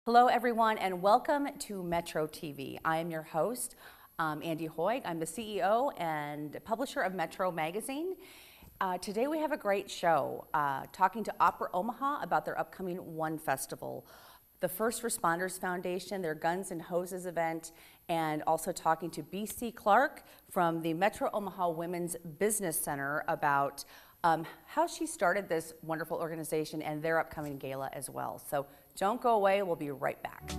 Hello, everyone, and welcome to Metro TV. I am your host, Andy Hoig. I'm the CEO and publisher of Metro Magazine. Today we have a great show, talking to Opera Omaha about their upcoming One Festival, the First Responders Foundation, their Guns and Hoses event, and also talking to BC Clark from the Metro Omaha Women's Business Center about how she started this wonderful organization and their upcoming gala as well. So don't go away, we'll be right back.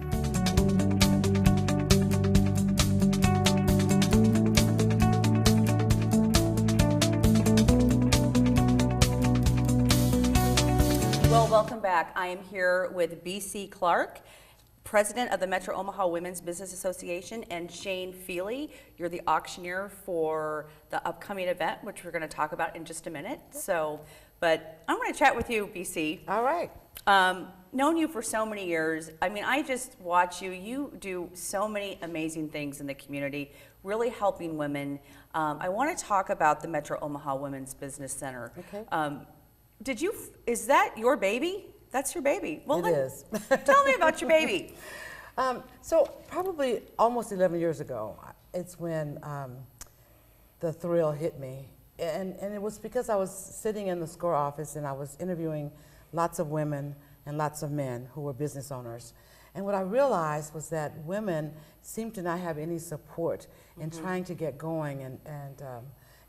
Well, welcome back. I am here with BC Clark, President of the Metro Omaha Women's Business Association, and Shane Feely. You're the auctioneer for the upcoming event, which we're going to talk about in just a minute. But I want to chat with you, BC. All right. Known you for so many years. I mean, I just watch you. You do so many amazing things in the community, really helping women. I want to talk about the Metro Omaha Women's Business Center. Okay. Is that your baby? That's your baby. Well, it is. Tell me about your baby. So probably almost 11 years ago, it's when the thrill hit me. And it was because I was sitting in the SCORE office and I was interviewing lots of women and lots of men who were business owners. And what I realized was that women seemed to not have any support in trying to get going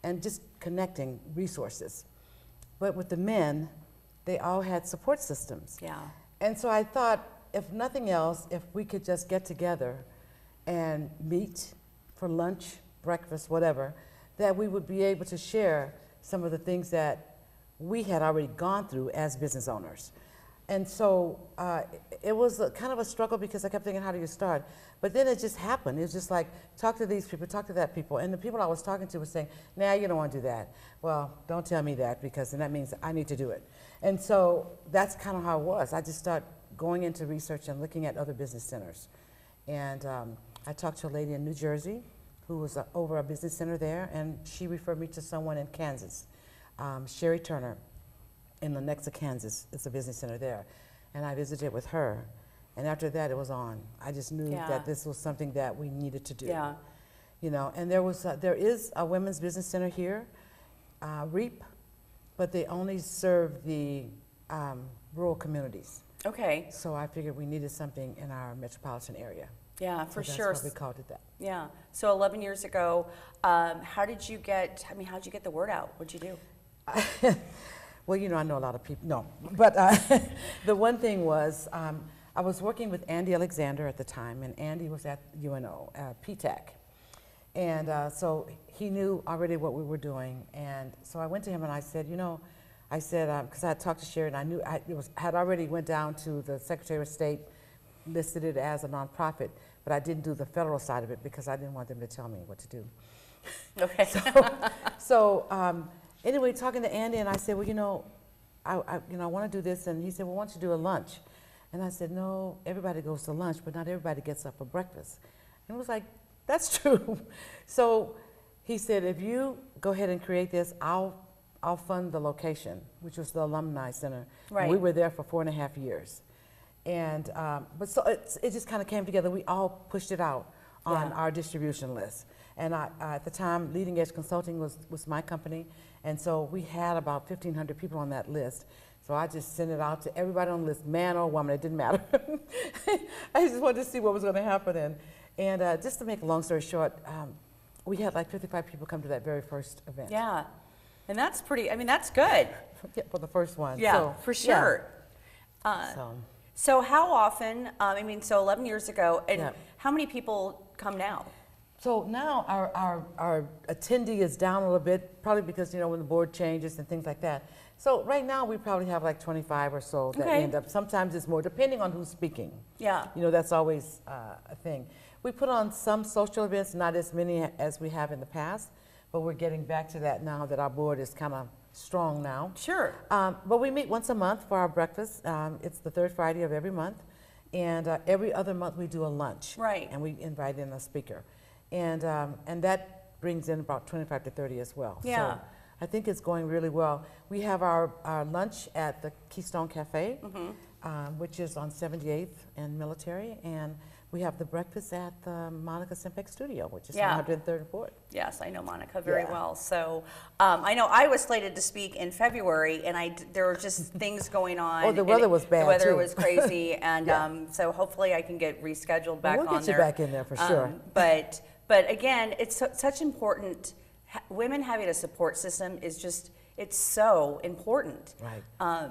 and just connecting resources. But with the men, they all had support systems. Yeah. And so I thought, if nothing else, if we could just get together and meet for lunch, breakfast, whatever, that we would be able to share some of the things that we had already gone through as business owners. And so it was kind of a struggle because I kept thinking, how do you start? But then it just happened. It was just like, talk to these people, talk to that people. And the people I was talking to were saying, nah, you don't want to do that. Well, don't tell me that, because then that means I need to do it. And so that's kind of how it was. I just started going into research and looking at other business centers. And I talked to a lady in New Jersey who was over a business center there, and she referred me to someone in Kansas, Sherry Turner in Lenexa, Kansas. It's a business center there. And I visited with her. And after that, it was on. I just knew that this was something that we needed to do. Yeah. You know, and there is a women's business center here, REAP, but they only serve the rural communities. Okay. So I figured we needed something in our metropolitan area. Yeah, for sure. That's why we called it that. Yeah. So 11 years ago, how'd you get the word out? What'd you do? Well, you know, I know a lot of people. No, but the one thing was, I was working with Andy Alexander at the time, and Andy was at UNO, PTAC. And so he knew already what we were doing. And so I went to him and I said, because I had talked to Sherry and I knew had already went down to the Secretary of State, listed it as a nonprofit, but I didn't do the federal side of it because I didn't want them to tell me what to do. Okay. Anyway, talking to Andy, and I said, well, I want to do this, and he said, well, why don't you do a lunch? And I said, no, everybody goes to lunch, but not everybody gets up for breakfast. And it was like, that's true. So he said, if you go ahead and create this, I'll fund the location, which was the Alumni Center. Right. And we were there for 4.5 years. And, but so it just kind of came together. We all pushed it out on our distribution list. And at the time, Leading Edge Consulting was my company. And so we had about 1,500 people on that list. So I just sent it out to everybody on the list, man or woman, it didn't matter. I just wanted to see what was going to happen. And just to make a long story short, we had like 55 people come to that very first event. Yeah. And that's that's good. Yeah, for the first one. Yeah, so, for sure. Yeah. So how often, so 11 years ago, and how many people come now? So now our attendee is down a little bit, probably because, when the board changes and things like that. So right now we probably have like 25 or so that end up. Sometimes it's more, depending on who's speaking. Yeah. That's always a thing. We put on some social events, not as many as we have in the past, but we're getting back to that now that our board is kind of strong now. Sure. But we meet once a month for our breakfast. It's the third Friday of every month. And every other month we do a lunch. Right. And we invite in a speaker. And that brings in about 25 to 30 as well. Yeah. So I think it's going really well. We have our lunch at the Keystone Cafe. which is on 78th and Military, and we have the breakfast at the Monica Simpex Studio, which is Yeah. on 103rd and 4th. Yes, I know Monica very Yeah. well. So I know I was slated to speak in February, and there were just things going on. Oh, the and weather was bad, The weather too. was crazy, and Yeah. So hopefully I can get rescheduled back We'll on get you there. back in there for sure. But again, it's such important. Women having a support system is just, it's so important. Right.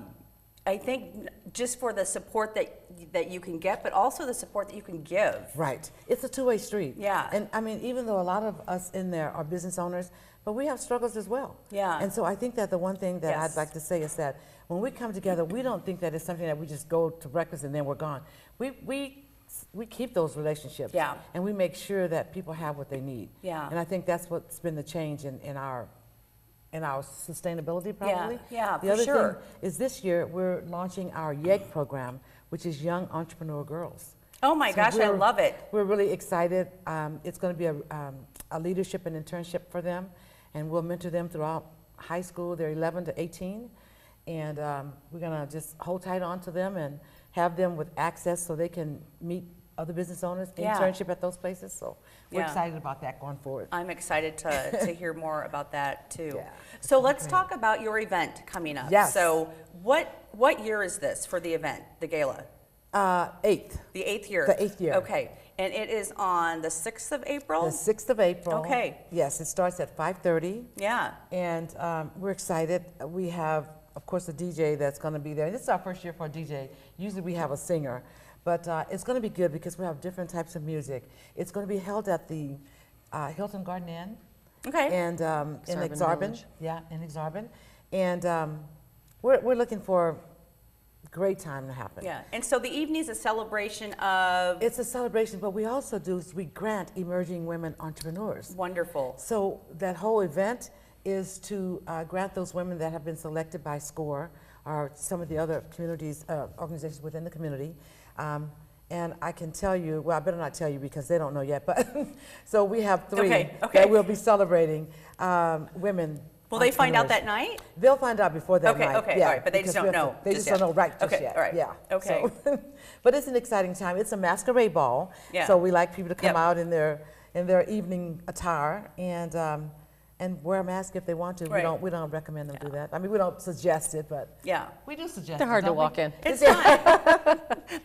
I think just for the support that you can get, but also the support that you can give. Right. It's a two-way street. Yeah. And I mean, even though a lot of us in there are business owners, but we have struggles as well. Yeah. And so I think that the one thing that Yes. I'd like to say is that when we come together, we don't think that it's something that we just go to breakfast and then we're gone. We keep those relationships. Yeah. And we make sure that people have what they need. Yeah. And I think that's what's been the change in our sustainability, probably. Yeah, The for other sure. thing is this year we're launching our YEG program, which is Young Entrepreneur Girls. Oh my So gosh, I we're- love it. We're really excited. It's going to be a leadership and internship for them, and we'll mentor them throughout high school. They're 11 to 18, and we're going to just hold tight on to them and have them with access so they can meet other business owners, Yeah. internship at those places. So we're Yeah. excited about that going forward. I'm excited to hear more about that too. Yeah, So let's talk about your event coming up. Yes. So what year is this for the event, the gala? 8th, The 8th year? The 8th year. Okay. And it is on the 6th of April? the 6th of April. Okay. Yes, it starts at 5:30. Yeah. And we're excited. We have, of course, a DJ that's going to be there. This is our first year for a DJ. Usually we have a singer. But it's going to be good because we have different types of music. It's going to be held at the Hilton Garden Inn Okay. and in Exarban Exarban. Village. Yeah, in Exarban. And we're looking for a great time to happen. Yeah. And so the evening is a celebration of It's a celebration, but we also do is we grant emerging women entrepreneurs. wonderful. So that whole event is to grant those women that have been selected by SCORE or some of the other communities, organizations within the community. And I can tell you, well, I better not tell you because they don't know yet, but so we have 3 Okay. that we'll be celebrating women. Will they find out entrepreneurs. that night? They'll find out before that Okay, night. okay, yeah, all right, but they just because don't we have know They just just don't yet. know right just Okay, yet. all right, Yeah. okay. So, but it's an exciting time. It's a masquerade ball. Yeah. So we like people to come Yep. out in their evening attire and wear a mask if they want to. Right. We don't recommend them do that. I mean, we don't suggest it, but Yeah. we do suggest They're it. hard to don't we? walk in. It's fun.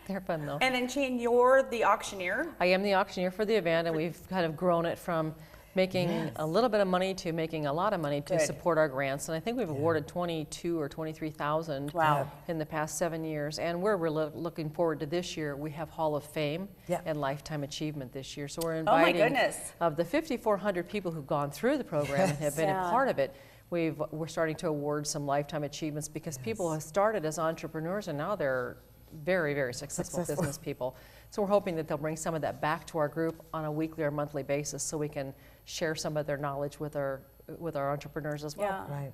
They're fun though. And then Shane, you're the auctioneer. I am the auctioneer for the event, and we've kind of grown it from making Yes. a little bit of money to making a lot of money to Good. support our grants. And I think we've awarded 22 or 23,000 Wow. in the past 7 years. And we're really looking forward to this year. We have Hall of Fame Yeah. and Lifetime Achievement this year. So we're Oh my inviting goodness. of the 5,400 people who've gone through the program and have been Yeah. a part of it. We're starting to award some lifetime achievements because people have started as entrepreneurs and now they're very, very successful business people. So we're hoping that they'll bring some of that back to our group on a weekly or monthly basis so we can share some of their knowledge with our entrepreneurs as well. Yeah. Right.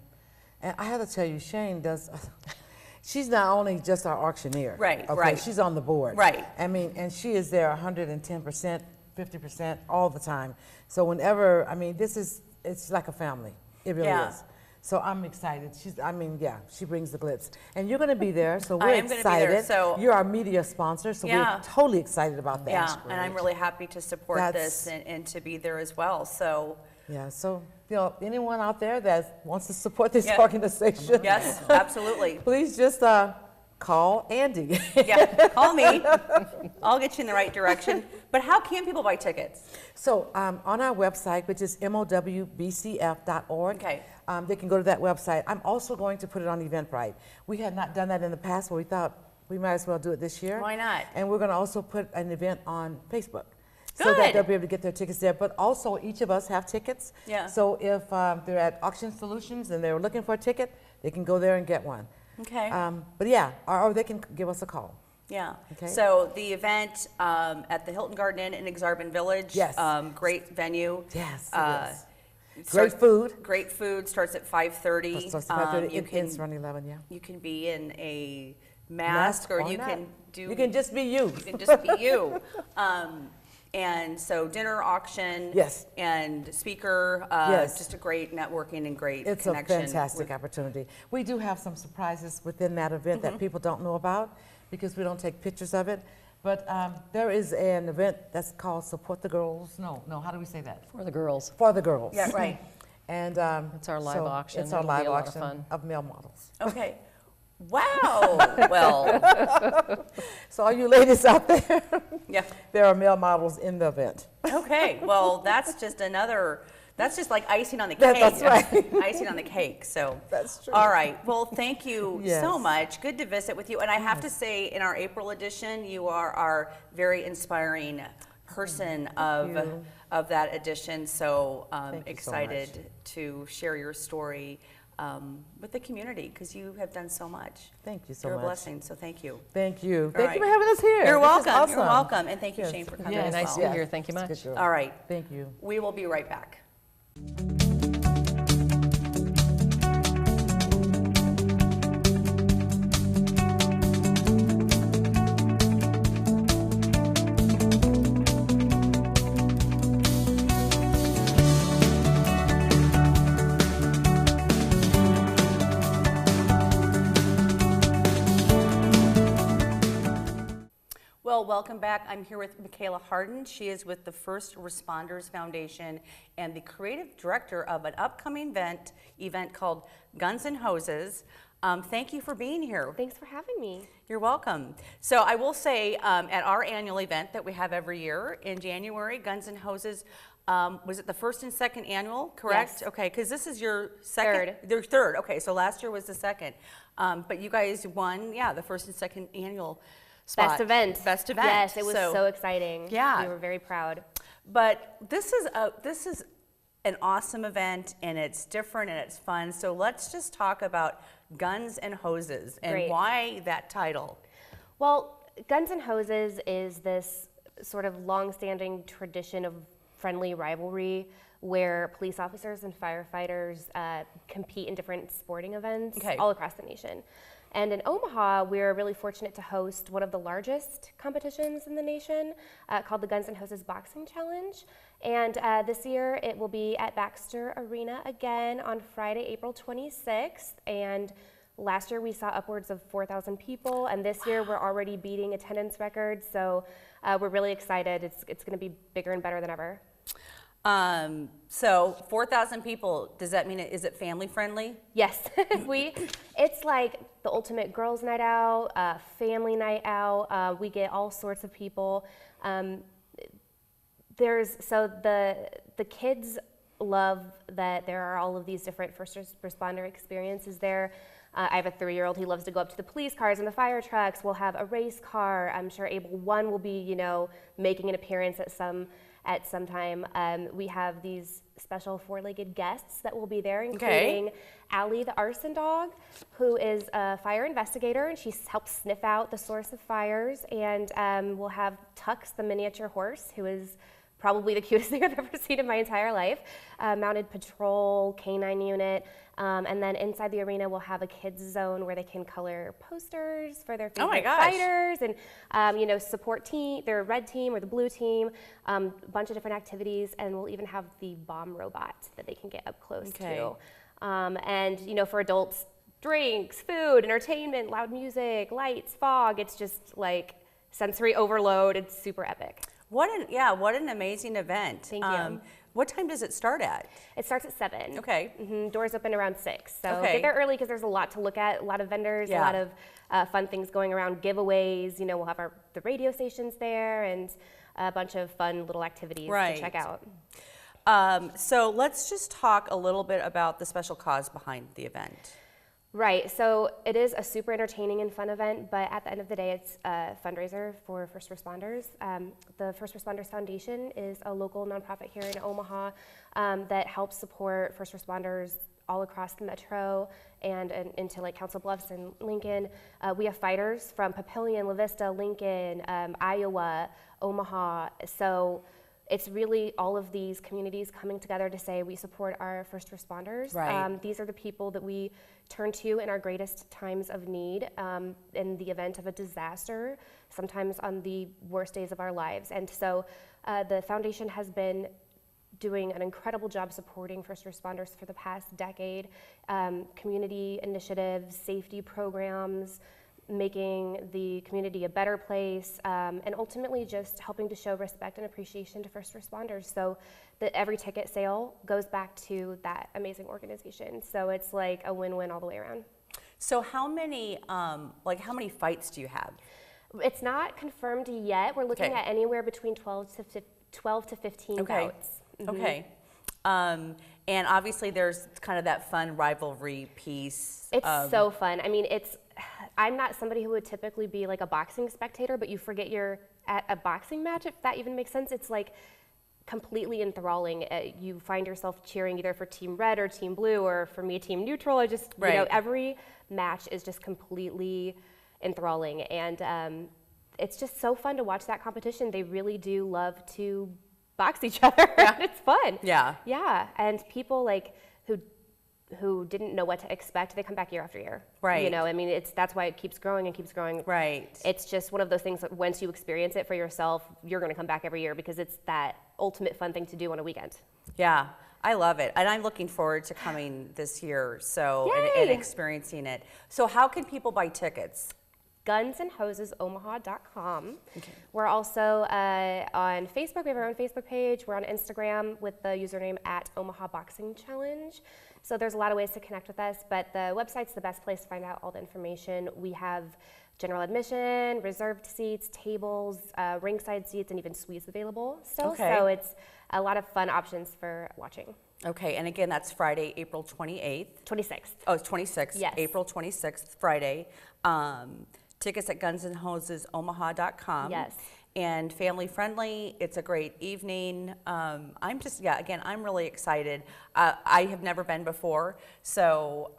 And I have to tell you, Shane does. She's not only just our auctioneer. Right, Okay, right. She's on the board. Right. I mean, and she is there 110%, 50% all the time. So whenever, I mean, it's like a family. It really Yeah. is. So I'm excited. She brings the glitz. And you're going to be there, so I we're am gonna be excited. there, so- You're our media sponsor, so Yeah. we're totally excited about that. Yeah, and I'm really happy to support That's- this and to be there as well. So, Yeah, so, anyone out there that wants to support this Yeah. organization, yes, absolutely. please just call Andy. Yeah, call me. I'll get you in the right direction. But how can people buy tickets? So on our website, which is mowbcf.org, Okay. They can go to that website. I'm also going to put it on Eventbrite. We had not done that in the past, but we thought we might as well do it this year. Why not? And we're going to also put an event on Facebook. So that Good. they'll be able to get their tickets there. But also, each of us have tickets. Yeah. So if they're at Auction Solutions and they're looking for a ticket, they can go there and get one. Okay. But yeah, or they can give us a call. Yeah. Okay. So the event at the Hilton Garden Inn in Exarban Village. Yes. Great venue. Yes, Uh, it is. it Great start- food. Great food starts at 5:30. Starts at 5:30. You It can ends around 11, yeah. you can be in a mask, or you not. can do. You can just be you. You can just be you. And so dinner, auction. Yes. And speaker. Yes. Just a great networking and great It's a connection. fantastic with- opportunity. We do have some surprises within that event that people don't know about because we don't take pictures of it. But there is an event that's called Support the Girls. No, how do we say that? For the girls. For the girls. Yeah, right. And It's our live auction. It's our It'll be live a lot of auction fun. of male models. Okay. Wow. Well, So all you ladies out there, yeah. there are male models in the event. Okay. Well, that's just like icing on the cake. That's right. Icing on the cake. So That's true. All right. Well, thank you Yes. so much. Good to visit with you. And I have to say, in our April edition, you are our very inspiring person of that edition. So Thank you so excited much. to share your story with the community, because you have done so much. Thank you so You're much. a blessing. So thank you. Thank you. All Thank right. you for having us here. You're This is welcome. You're awesome. welcome. And thank you, Yes. Shane, for coming Yeah, as nice well. to be here. Thank you much. Good girl. All right. Thank you. We will be right back. Well, welcome back. I'm here with Michaela Harden. She is with the First Responders Foundation and the creative director of an upcoming event called Guns and Hoses. Thank you for being here. Thanks for having me. You're welcome. So I will say, at our annual event that we have every year in January, Guns and Hoses, was it the first and second annual, correct? Yes. Okay, because this is your second. Your third. Okay, so last year was the second. But you guys won, yeah, the first and second annual spot. Best event. Best event. Yes, it was so exciting. Yeah. We were very proud. But this is an awesome event, and it's different and it's fun. So let's just talk about Guns and Hoses and Great. why that title. Well, Guns and Hoses is this sort of long-standing tradition of friendly rivalry where police officers and firefighters compete in different sporting events Okay. all across the nation. And in Omaha, we're really fortunate to host one of the largest competitions in the nation called the Guns and Hoses Boxing Challenge. And this year it will be at Baxter Arena again on Friday, April 26th. And last year we saw upwards of 4,000 people, and this year we're already beating attendance records. So we're really excited. It's going to be bigger and better than ever. So 4,000 people, does that mean is it family friendly? Yes, it's like the ultimate girls' night out, family night out. We get all sorts of people. The kids love that there are all of these different first responder experiences there. I have a 3-year-old who loves to go up to the police cars and the fire trucks. We'll have a race car. I'm sure Able One will be, making an appearance at some time. We have these special 4-legged guests that will be there, including Allie the arson dog, who is a fire investigator, and she helps sniff out the source of fires. And we'll have Tux, the miniature horse, who is probably the cutest thing I've ever seen in my entire life. Mounted patrol, canine unit. And then inside the arena, we'll have a kids zone where they can color posters for their favorite fighters and, support their red team or the blue team, a bunch of different activities. And we'll even have the bomb robot that they can get up close to. And, for adults, drinks, food, entertainment, loud music, lights, fog. It's just like sensory overload. It's super epic. What an amazing event. Thank you. What time does it start at? It starts at 7. Okay. Doors open around 6. So Okay. get there early because there's a lot to look at, a lot of vendors, a lot of fun things going around, giveaways. We'll have the radio stations there and a bunch of fun little activities to check out. So let's just talk a little bit about the special cause behind the event. Right, so it is a super entertaining and fun event, but at the end of the day, it's a fundraiser for first responders. The First Responders Foundation is a local nonprofit here in Omaha that helps support first responders all across the metro and into like Council Bluffs and Lincoln. We have fighters from Papillion, La Vista, Lincoln, Iowa, Omaha. So it's really all of these communities coming together to say we support our first responders. Right. These are the people that we turn to in our greatest times of need, in the event of a disaster, sometimes on the worst days of our lives. And so the foundation has been doing an incredible job supporting first responders for the past decade. Community initiatives, safety programs, making the community a better place, and ultimately just helping to show respect and appreciation to first responders. So that every ticket sale goes back to that amazing organization. So it's like a win-win all the way around. So how many fights do you have? It's not confirmed yet. We're looking Okay. at anywhere between 12 to 15 Okay. bouts. Mhm. Okay. And obviously there's kind of that fun rivalry piece. It's so fun. I mean, I'm not somebody who would typically be like a boxing spectator, but you forget you're at a boxing match, if that even makes sense. It's like completely enthralling. You find yourself cheering either for Team Red or Team Blue, or for me, Team Neutral. I just, you know, Right. every match is just completely enthralling. And it's just so fun to watch that competition. They really do love to box each other. Yeah. It's fun. Yeah. Yeah. And people like who didn't know what to expect, they come back year after year. Right. You know, I mean, that's why it keeps growing and keeps growing. Right. It's just one of those things that once you experience it for yourself, you're going to come back every year because it's that ultimate fun thing to do on a weekend. Yeah, I love it. And I'm looking forward to coming this year, and Yay! experiencing it. So how can people buy tickets? gunsandhosesomaha.com. We're also on Facebook. We have our own Facebook page. We're on Instagram with the username at Omaha Boxing Challenge. So there's a lot of ways to connect with us, but the website's the best place to find out all the information. We have general admission, reserved seats, tables, ringside seats, and even suites available still. Okay. So it's a lot of fun options for watching. Okay, and again, that's Friday, April 28th. 26th. Oh, it's 26th. Yes. April 26th, Friday. Tickets at gunsandhosesomaha.com. Yes. And family friendly. It's a great evening. I'm really excited. I have never been before, so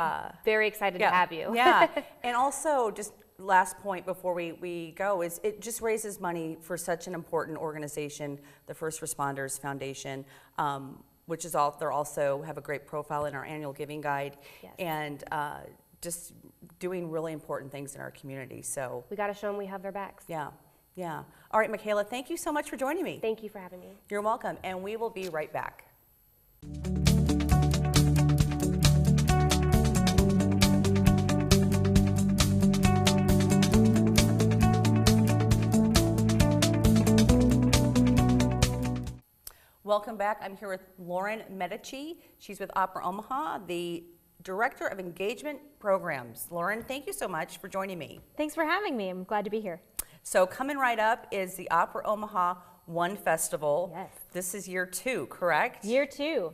Very excited to have you. Yeah, and also just last point before we go is it just raises money for such an important organization, the First Responders Foundation, which is they also have a great profile in our annual giving guide, Yes. and just doing really important things in our community. So We got to show them we have their backs. yeah. Yeah. All right, Michaela, thank you so much for joining me. Thank you for having me. You're welcome, and we will be right back. Welcome back. I'm here with Lauren Medici. She's with Opera Omaha, the Director of Engagement Programs. Lauren, thank you so much for joining me. Thanks for having me. I'm glad to be here. So coming right up is the Opera Omaha One Festival. Yes. This is year 2, correct? Year 2.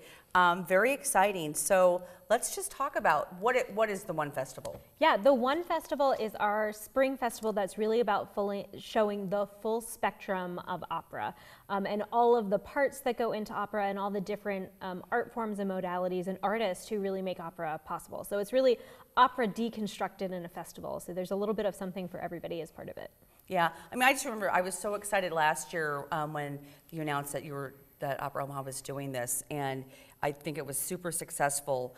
Very exciting. So let's just talk about what is the One Festival? Yeah, the One Festival is our spring festival that's really about showing the full spectrum of opera and all of the parts that go into opera and all the different art forms and modalities and artists who really make opera possible. So it's really opera deconstructed in a festival. So there's a little bit of something for everybody as part of it. Yeah, I mean, I just remember I was so excited last year when you announced that Opera Omaha was doing this, and I think it was super successful.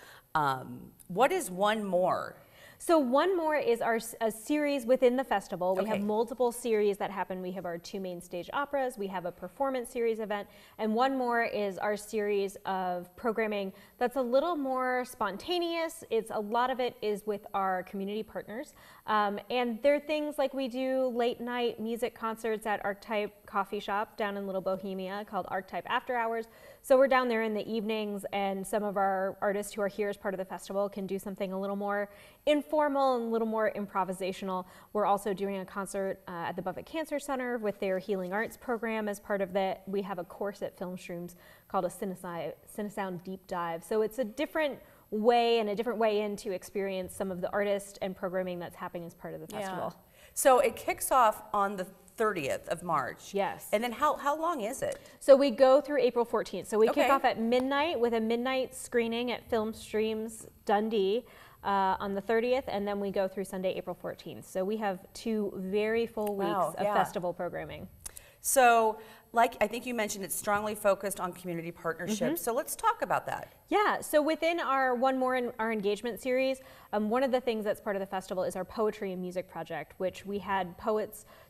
What is One More? So One More is a series within the festival. We Okay. have multiple series that happen. We have our 2 main stage operas, we have a performance series event, and One More is our series of programming that's a little more spontaneous. A lot of it is with our community partners. And there are things like we do late night music concerts at Archetype Coffee Shop down in Little Bohemia called Archetype After Hours. So we're down there in the evenings, and some of our artists who are here as part of the festival can do something a little more informal and a little more improvisational. We're also doing a concert at the Buffett Cancer Center with their Healing Arts program as part of that. We have a course at Film Shrooms called a Cinesound Deep Dive. So it's a different way and a different way in to experience some of the artists and programming that's happening as part of the festival. So it kicks off on the 30th of March. Yes. And then how long is it? So we go through April 14th. So we Okay. kick off at midnight with a midnight screening at Film Streams Dundee on the 30th, and then we go through Sunday, April 14th. So we have 2 very full weeks Wow, of yeah. festival programming. So, like I think you mentioned, it's strongly focused on community partnerships. So let's talk about that. Yeah, so within our One More in our engagement series, one of the things that's part of the festival is our poetry and music project, which we had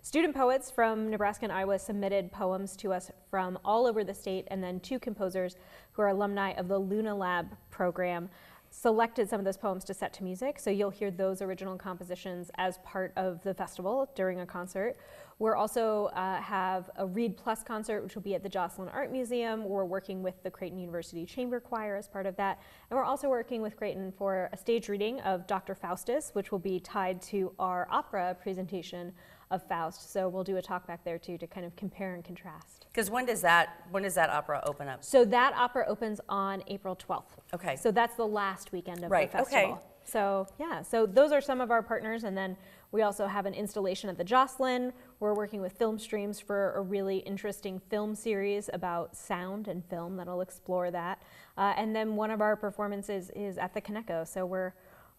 student poets from Nebraska and Iowa submitted poems to us from all over the state, and then 2 composers who are alumni of the Luna Lab program selected some of those poems to set to music. So you'll hear those original compositions as part of the festival during a concert. We're also have a Read Plus concert, which will be at the Joslyn Art Museum. We're working with the Creighton University Chamber Choir as part of that. And we're also working with Creighton for a stage reading of Dr. Faustus, which will be tied to our opera presentation of Faust. So we'll do a talk back there too to kind of compare and contrast. Because when does that opera open up? So that opera opens on April 12th. Okay. So that's the last weekend of Right, the festival. okay. So yeah, so those are some of our partners, and then we also have an installation at the Joslyn. We're working with Film Streams for a really interesting film series about sound and film that'll explore that. And then one of our performances is at the Kaneko. So we're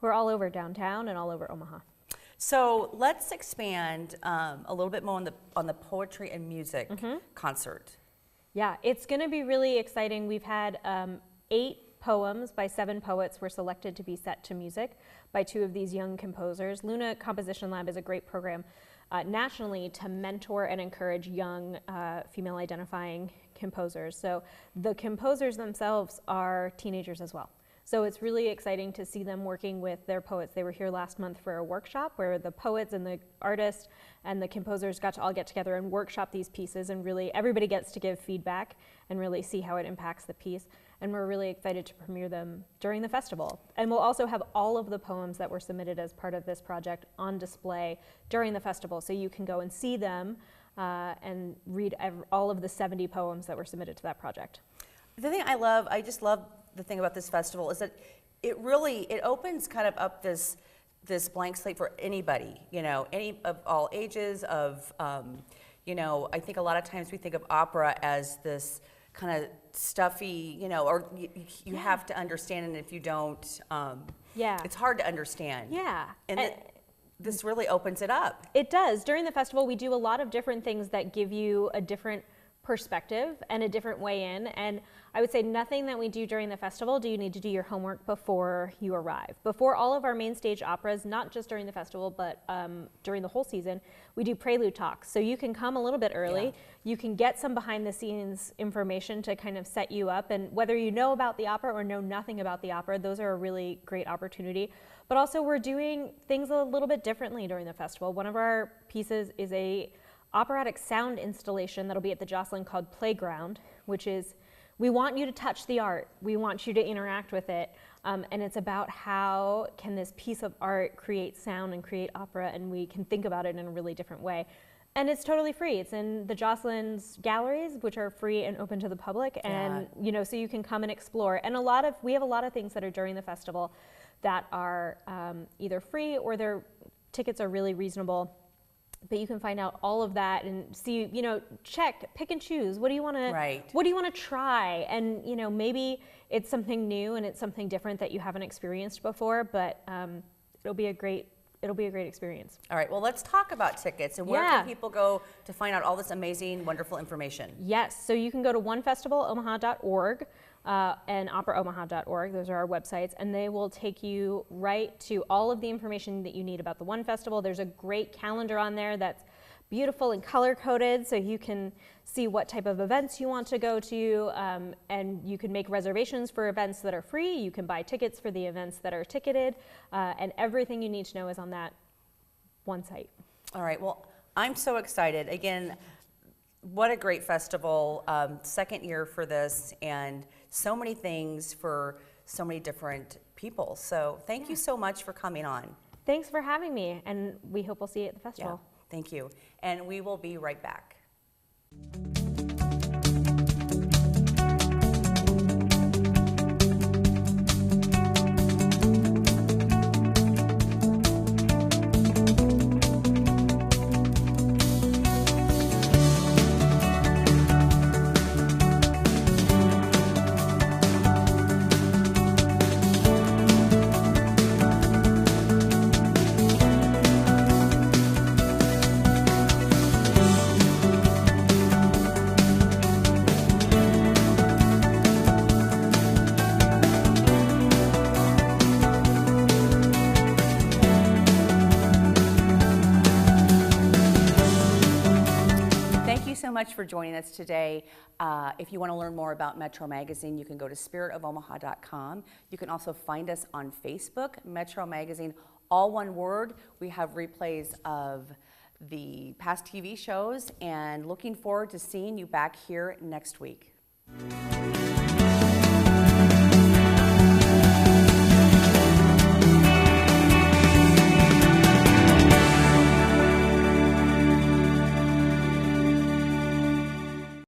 all over downtown and all over Omaha. So let's expand a little bit more on the poetry and music concert. Yeah, it's going to be really exciting. We've had 8 poems by 7 poets were selected to be set to music by 2 of these young composers. Luna Composition Lab is a great program nationally to mentor and encourage young female identifying composers. So the composers themselves are teenagers as well. So it's really exciting to see them working with their poets. They were here last month for a workshop where the poets and the artists and the composers got to all get together and workshop these pieces, and really everybody gets to give feedback and really see how it impacts the piece. And we're really excited to premiere them during the festival. And we'll also have all of the poems that were submitted as part of this project on display during the festival, so you can go and see them and read all of the 70 poems that were submitted to that project. The thing I just love the thing about this festival is that it opens kind of up this blank slate for anybody, any of all ages of, I think a lot of times we think of opera as this kind of stuffy, or you have to understand, and if you don't, it's hard to understand. Yeah. And this really opens it up. It does. During the festival, we do a lot of different things that give you a different perspective and a different way in. And I would say nothing that we do during the festival do you need to do your homework before you arrive. Before all of our main stage operas, not just during the festival, but during the whole season, we do prelude talks. So you can come a little bit early. Yeah. You can get some behind the scenes information to kind of set you up. And whether you know about the opera or know nothing about the opera, those are a really great opportunity. But also we're doing things a little bit differently during the festival. One of our pieces is a operatic sound installation that'll be at the Joslyn called Playground, which is, we want you to touch the art. We want you to interact with it. And it's about how can this piece of art create sound and create opera, and we can think about it in a really different way. And it's totally free. It's in the Joslyn's galleries, which are free and open to the public. And, so you can come and explore. And we have a lot of things that are during the festival that are either free or their tickets are really reasonable. But you can find out all of that and see, pick and choose. What do you want to? What do you want to try? And maybe it's something new and it's something different that you haven't experienced before. But it'll be a great experience. All right. Well, let's talk about tickets and where can people go to find out all this amazing, wonderful information. Yes. So you can go to onefestivalomaha.org. And operaomaha.org. Those are our websites, and they will take you right to all of the information that you need about the One Festival. There's a great calendar on there that's beautiful and color-coded, so you can see what type of events you want to go to, and you can make reservations for events that are free. You can buy tickets for the events that are ticketed, and everything you need to know is on that one site. All right. Well, I'm so excited. Again, what a great festival, second year for this, and so many things for so many different people. So thank you so much for coming on. Thanks for having me, and we hope we'll see you at the festival. Yeah, thank you. And we will be right back. much for joining us today. If you want to learn more about Metro Magazine, you can go to spiritofomaha.com. You can also find us on Facebook, Metro Magazine, all one word. We have replays of the past TV shows, and looking forward to seeing you back here next week.